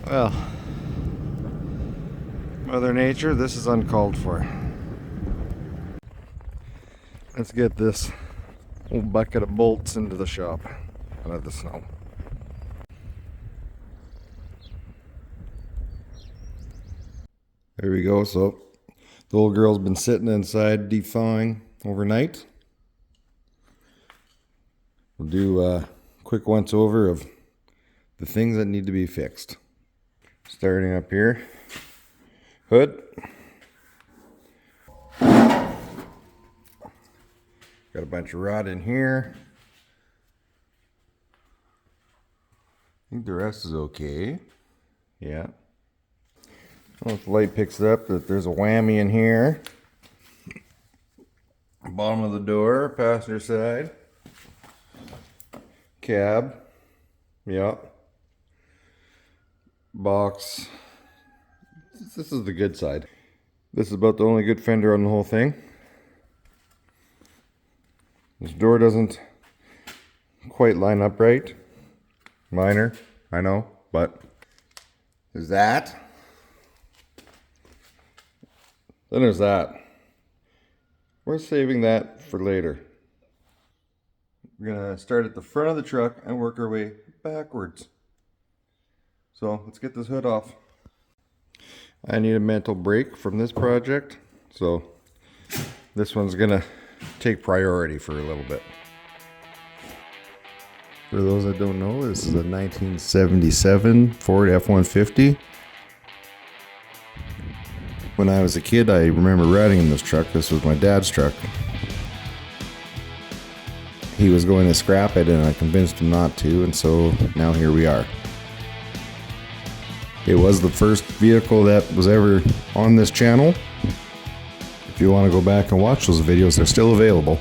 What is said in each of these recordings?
Well, Mother Nature, this is uncalled for. Let's get this old bucket of bolts into the shop out of the snow. There we go. So the old girl's been sitting inside thawing overnight. We'll do a quick once over of the things that need to be fixed. Starting up here, hood. Got a bunch of rod in here. I think the rest is okay. Yeah. Well, if the light picks it up that there's a whammy in here. Bottom of the door, passenger side. Cab. Yep. Box. This is the good side. This is about the only good fender on the whole thing. This door doesn't quite line up right. Minor, I know, but there's that. Then there's that. We're saving that for later. We're gonna start at the front of the truck and work our way backwards. So let's get this hood off. I need a mental break from this project, so this one's gonna take priority for a little bit. For those that don't know, this is a 1977 Ford F150. When I was a kid, I remember riding in this truck. This was my dad's truck. He was going to scrap it and I convinced him not to, and so now here we are. It was the first vehicle that was ever on this channel. If you want to go back and watch those videos, they're still available.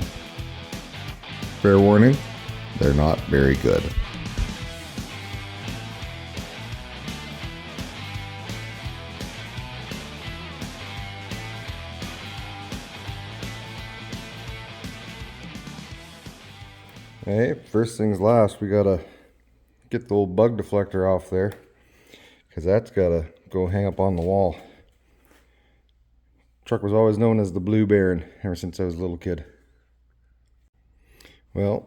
Fair warning, they're not very good. Hey, first things last, we gotta get the old bug deflector off there, because that's gotta go hang up on the wall. Truck was always known as the Blue Baron ever since I was a little kid. Well,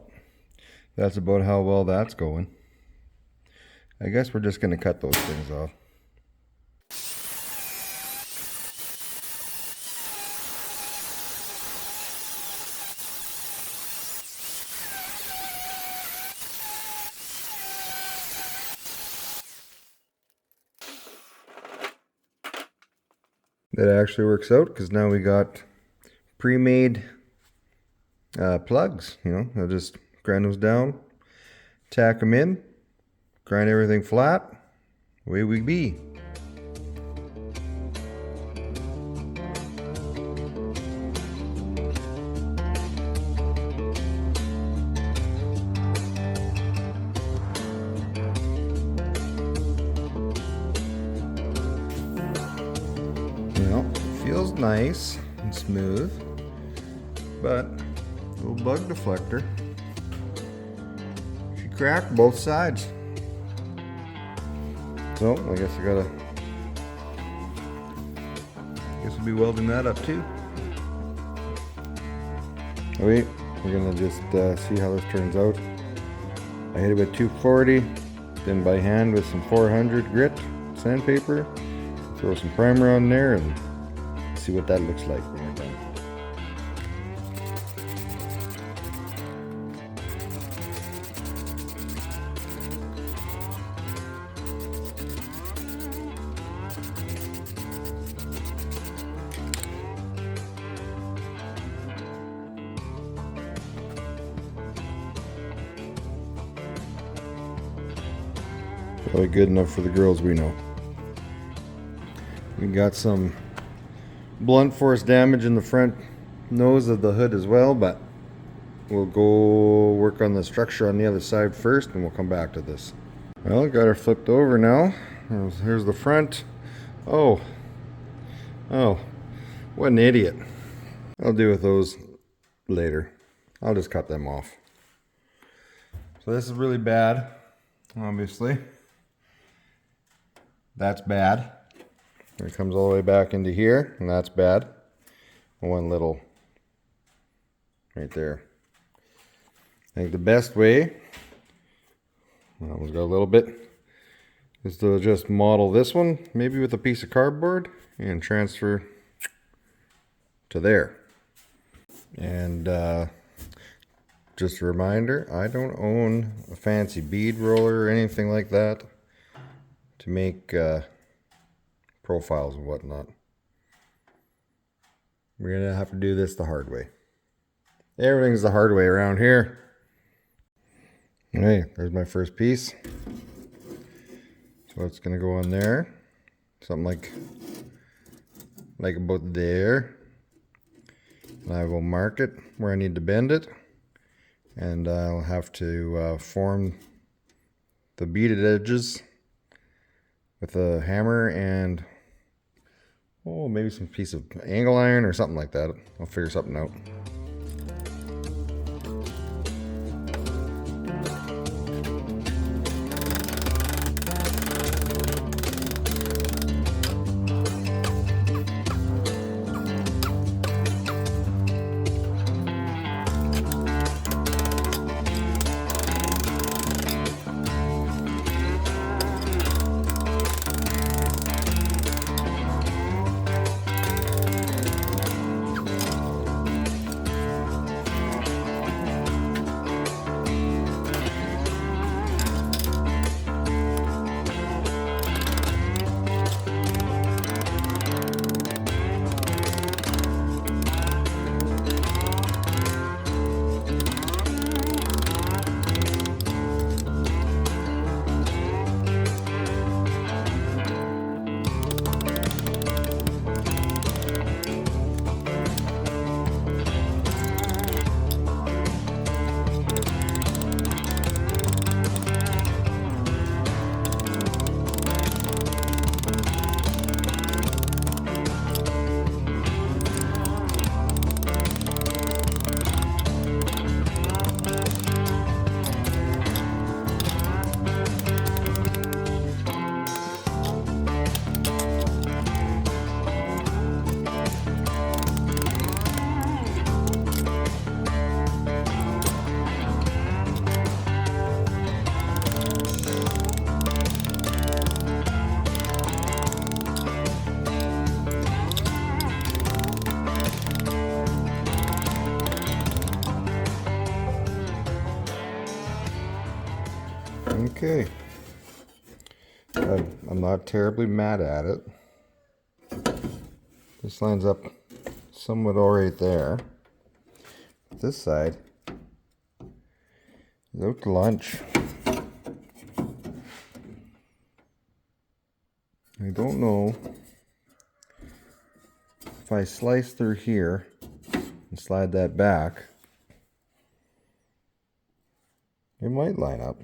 that's about how well that's going. I guess we're just gonna cut those things off. That actually works out because now we got pre-made plugs. You know, I'll just grind those down, tack them in, grind everything flat, away we be. Well, feels nice and smooth, but little bug deflector. She cracked both sides. So I guess we'll be welding that up too. Wait, we're gonna just see how this turns out. I hit it with 240, then by hand with some 400 grit sandpaper. Throw some primer on there and see what that looks like when we're done. Probably good enough for the girls we know. We got some blunt force damage in the front nose of the hood as well, but we'll go work on the structure on the other side first and we'll come back to this. Well, got her flipped over now. Here's the front. Oh, what an idiot. I'll deal with those later. I'll just cut them off. So this is really bad, obviously. That's bad. It comes all the way back into here, and that's bad. One little right there. I think the best way, I almost got a little bit, is to just model this one, maybe with a piece of cardboard, and transfer to there. And just a reminder, I don't own a fancy bead roller or anything like that to make profiles and whatnot. We're gonna have to do this the hard way. Everything's the hard way around here. Okay, there's my first piece. So it's gonna go on there. Something like about there. And I will mark it where I need to bend it. And I'll have to form the beaded edges with a hammer and maybe some piece of angle iron or something like that. I'll figure something out. Okay, I'm not terribly mad at it. This lines up somewhat all right there. This side is out to lunch. I don't know if I slice through here and slide that back, it might line up.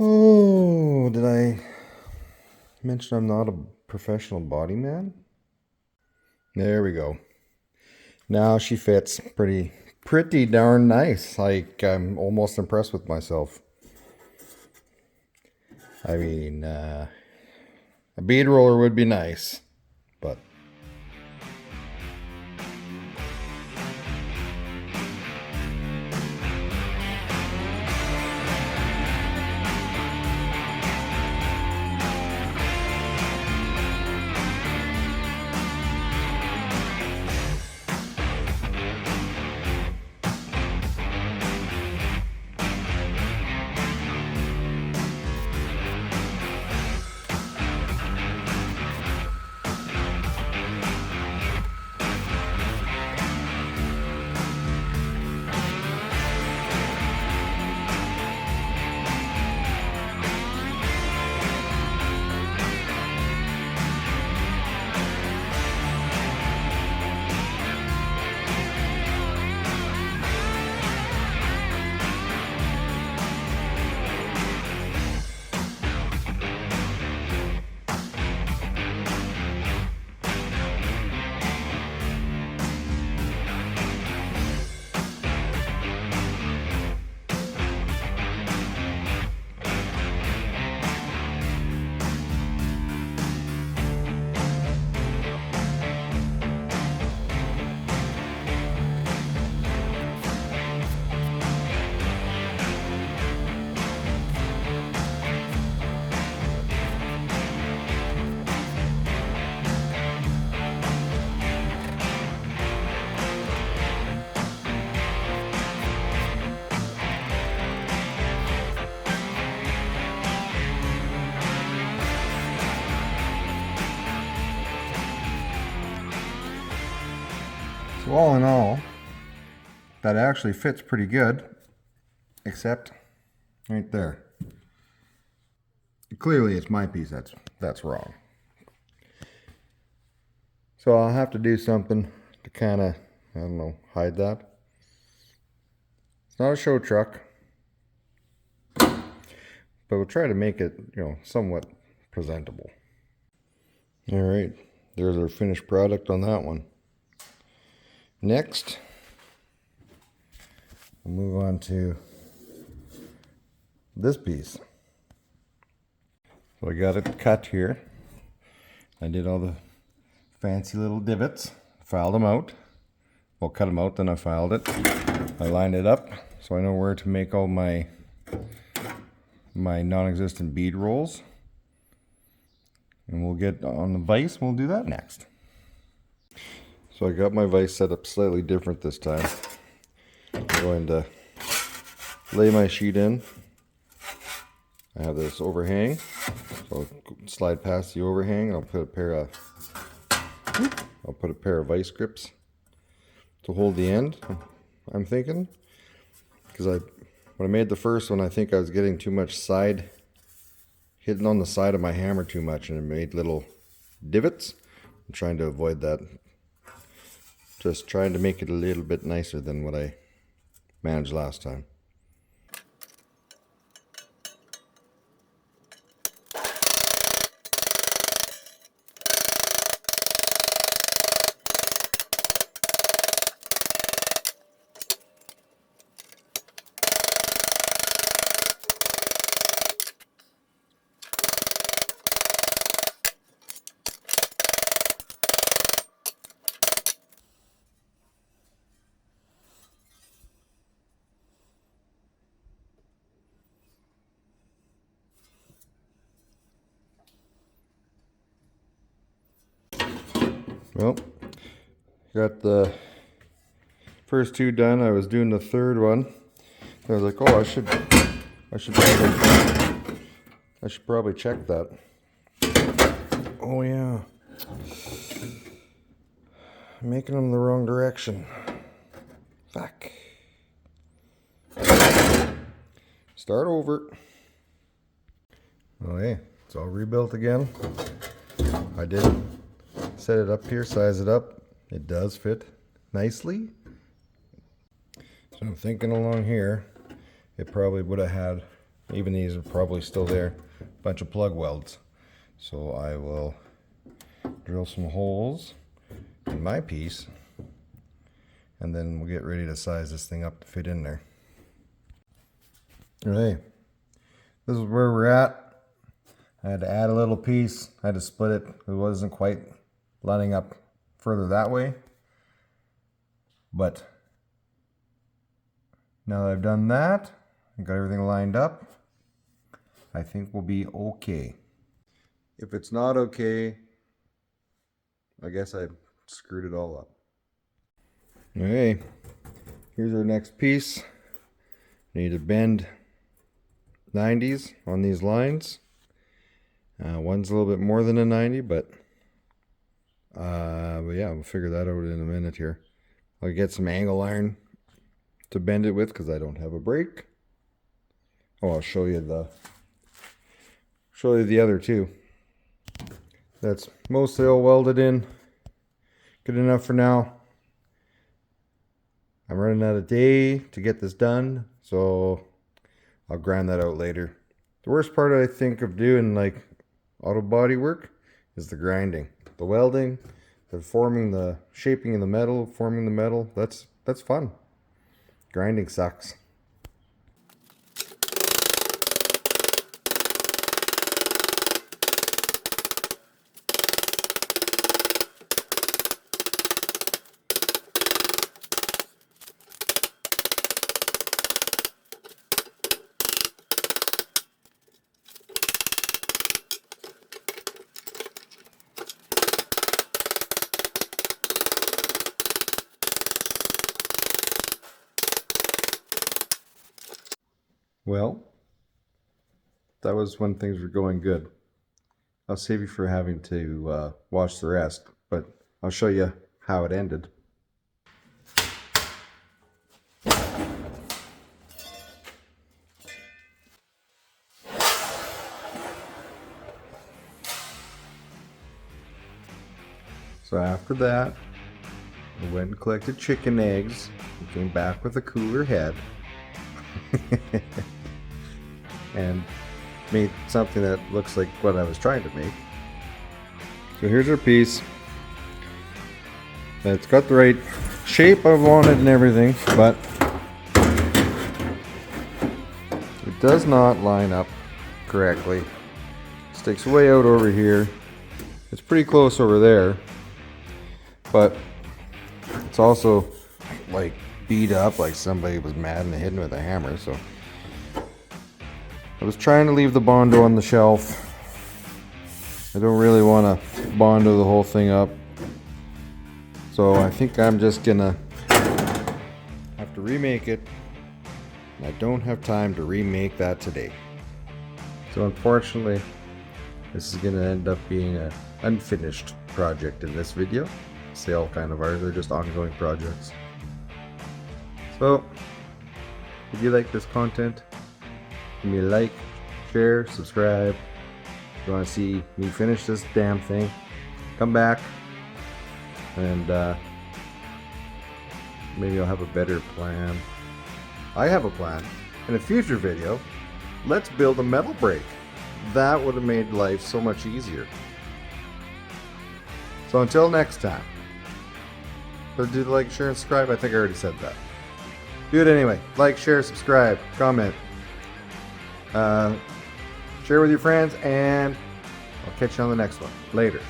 Oh, did I mention I'm not a professional body man? There we go. Now she fits pretty darn nice. Like, I'm almost impressed with myself. I mean, a bead roller would be nice, but So all in all, that actually fits pretty good, except right there. Clearly it's my piece that's wrong. So I'll have to do something to kind of, I don't know, hide that. It's not a show truck, but we'll try to make it, you know, somewhat presentable. All right, there's our finished product on that one. Next, we'll move on to this piece. So I got it cut here. I did all the fancy little divots, filed them out. Well, cut them out, then I filed it. I lined it up so I know where to make all my non-existent bead rolls. And we'll get on the vise, we'll do that next. So I got my vise set up slightly different this time. I'm going to lay my sheet in. I have this overhang, so I'll slide past the overhang and I'll put a pair of vice grips to hold the end, I'm thinking. Because when I made the first one, I think I was getting too much hitting on the side of my hammer too much, and it made little divots. I'm trying to avoid that. Just trying to make it a little bit nicer than what I managed last time. Well, got the first two done. I was doing the third one. I was like, oh, I should probably check that. Oh yeah, I'm making them the wrong direction. Fuck. Start over. Oh hey, it's all rebuilt again. I did set it up here, size it up. It does fit nicely. So I'm thinking along here, it probably would have had, even these are probably still there, a bunch of plug welds. So I will drill some holes in my piece, and then we'll get ready to size this thing up to fit in there. Okay, this is where we're at. I had to add a little piece. I had to split it. It wasn't quite lining up further that way, but now that I've done that and got everything lined up, I think we'll be okay. If it's not okay, I guess I screwed it all up. Okay, here's our next piece. Need to bend 90s on these lines. One's a little bit more than a 90, but yeah, we'll figure that out in a minute here. I'll get some angle iron to bend it with because I don't have a brake. Oh, I'll show you the other two. That's mostly all welded in. Good enough for now. I'm running out of day to get this done, so I'll grind that out later. The worst part I think of doing like auto body work is the grinding. The welding, the forming, the shaping in the metal, forming the metal, that's fun. Grinding sucks. Well, that was when things were going good. I'll save you for having to watch the rest, but I'll show you how it ended. So after that, I went and collected chicken eggs and came back with a cooler head and made something that looks like what I was trying to make. So here's our piece. It's got the right shape I wanted and everything, but it does not line up correctly. It sticks way out over here. It's pretty close over there, but it's also like beat up, like somebody was mad and hit it with a hammer. So I was trying to leave the Bondo on the shelf. I don't really want to Bondo the whole thing up, so I think I'm just gonna have to remake it. I don't have time to remake that today, so unfortunately this is gonna end up being an unfinished project in this video. They all kind of are, they're just ongoing projects. So if you like this content, give me a like, share, subscribe. If you want to see me finish this damn thing, come back and maybe I'll have a better plan. I have a plan. In a future video, let's build a metal brake. That would have made life so much easier. So until next time, do the like, share, and subscribe. I think I already said that. Do it anyway. Like, share, subscribe, comment. Share with your friends, and I'll catch you on the next one. Later.